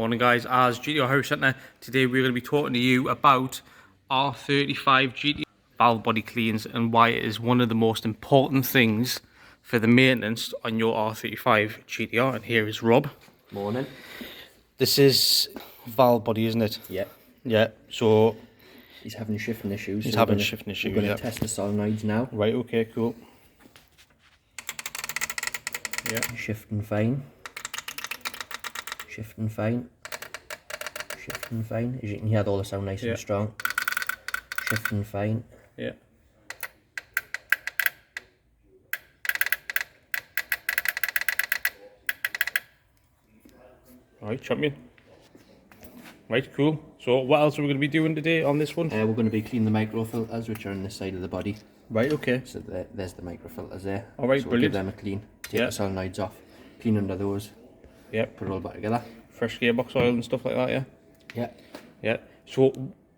Morning guys, as GTR House Centre, today we're going to be talking to you about R35 GTR valve body cleans and why it is one of the most important things for the maintenance on your R35 GTR. And here is Rob. Morning. This is valve body, isn't it? Yeah. Yeah, so he's having shifting issues. He's having shifting issues, We're going to test the solenoids now. Right, okay, cool. Yeah. Shifting fine. Shifting fine. Shifting fine. As you can hear, all the sound nice and strong. Shifting fine. Yeah. Right, champion. Right, cool. So what else are we going to be doing today on this one? We're going to be cleaning the micro filters, which are on this side of the body. Right, okay. So there's the micro filters there. All right, so we'll brilliant. give them a clean. Take the solenoids off. Clean under those. Yep. Put it all back together. Fresh gearbox oil and stuff like that, yeah? Yeah. Yeah. So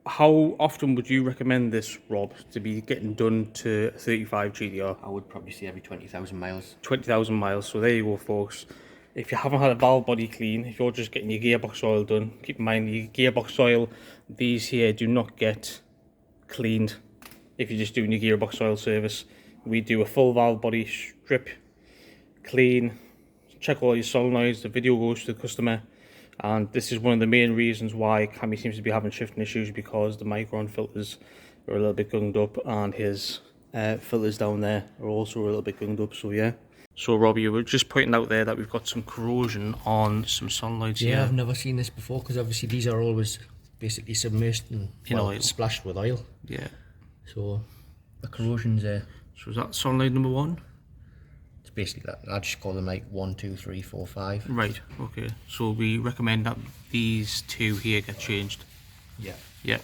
how often would you recommend this, Rob, to be getting done to 35 GTR? I would probably say every 20,000 miles. 20,000 miles. So there you go, folks. If you haven't had a valve body clean, if you're just getting your gearbox oil done, keep in mind your gearbox oil, these here do not get cleaned if you're just doing your gearbox oil service. We do a full valve body strip, clean, check all your solenoids, the video goes to the customer, and this is one of the main reasons why Cammy seems to be having shifting issues, because the micron filters are a little bit gunged up and his filters down there are also a little bit gunged up. So yeah. So Robbie, you were just pointing out there that we've got some corrosion on some solenoids here. Yeah, I've never seen this before, because obviously these are always basically submerged and oil, splashed with oil. Yeah. So the corrosion's there. So is that solenoid number 1? It's basically that. I just call them like 1, 2, 3, 4, 5. Right. Okay. So we recommend that these two here get changed. Yeah. Yeah.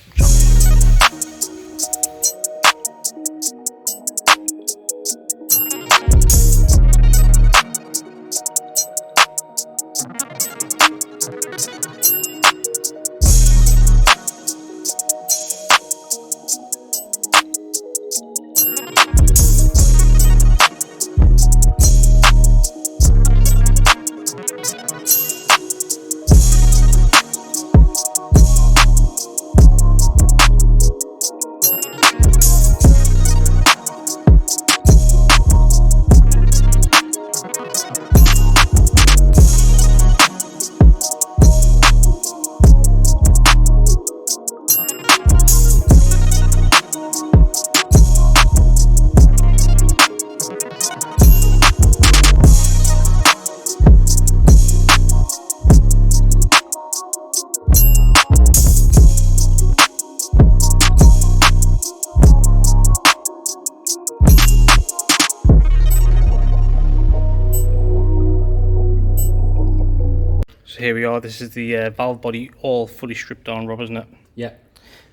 So here we are, this is the valve body all fully stripped down, Rob, isn't it? Yeah.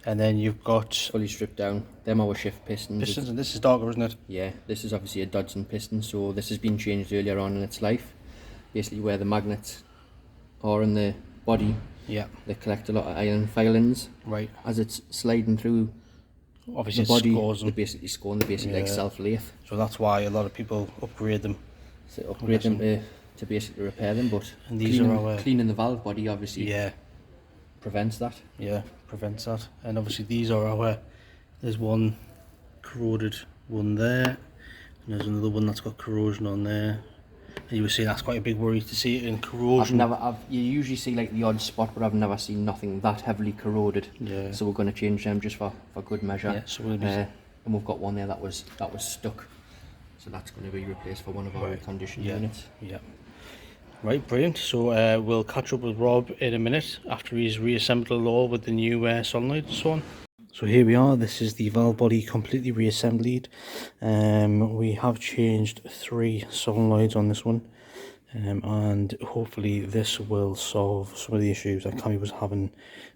And then you've got Fully stripped down. Them are our shift pistons. pistons, and this is darker, isn't it? Yeah, this is obviously a Dodson piston, so this has been changed earlier on in its life. Basically where the magnets are in the body, Yeah. they collect a lot of iron filings. Right. As it's sliding through Obviously the body, it scores they them. basically score and they basically like self-lathe. So that's why a lot of people upgrade them. So upgrade them to basically repair them, but And these are cleaning the valve body obviously prevents that. Yeah, prevents that. And obviously these are our, there's one corroded one there, and there's another one that's got corrosion on there. And you were saying that's quite a big worry to see it in corrosion. You usually see like the odd spot, but I've never seen nothing that heavily corroded. Yeah. So we're going to change them just for good measure. Yeah, so we'll be and we've got one there that was stuck, so that's going to be replaced for one of our reconditioned units. Yeah. Right, brilliant. So we'll catch up with Rob in a minute after he's reassembled it all with the new solenoid and so on. So here we are, this is the valve body completely reassembled. We have changed 3 solenoids on this one, and hopefully this will solve some of the issues that Cammy was having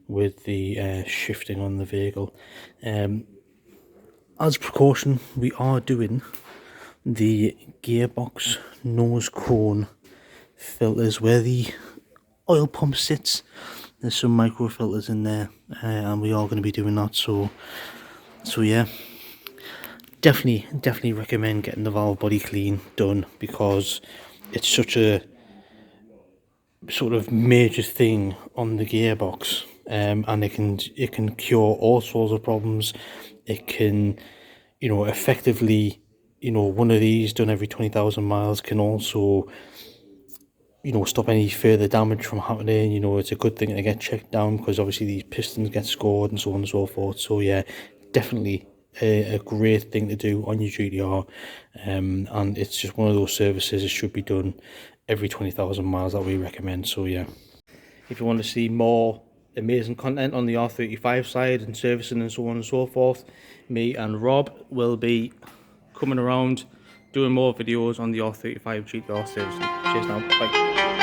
with the shifting on the vehicle. As precaution, we are doing the gearbox nose cone filters where the oil pump sits. There's some micro filters in there, and we are going to be doing that. So yeah, definitely recommend getting the valve body clean done, because it's such a sort of major thing on the gearbox, and it can cure all sorts of problems. It can, you know, effectively, you know, one of these done every 20,000 miles can also, you know, stop any further damage from happening. You know, it's a good thing to get checked down, because obviously these pistons get scored and so on and so forth. So yeah, definitely a great thing to do on your GTR, and it's just one of those services. It should be done every 20,000 miles that we recommend. So yeah, if you want to see more amazing content on the R35 side and servicing and so on and so forth, me and Rob will be coming around doing more videos on the R35 GTR servicing. Cheers now, bye.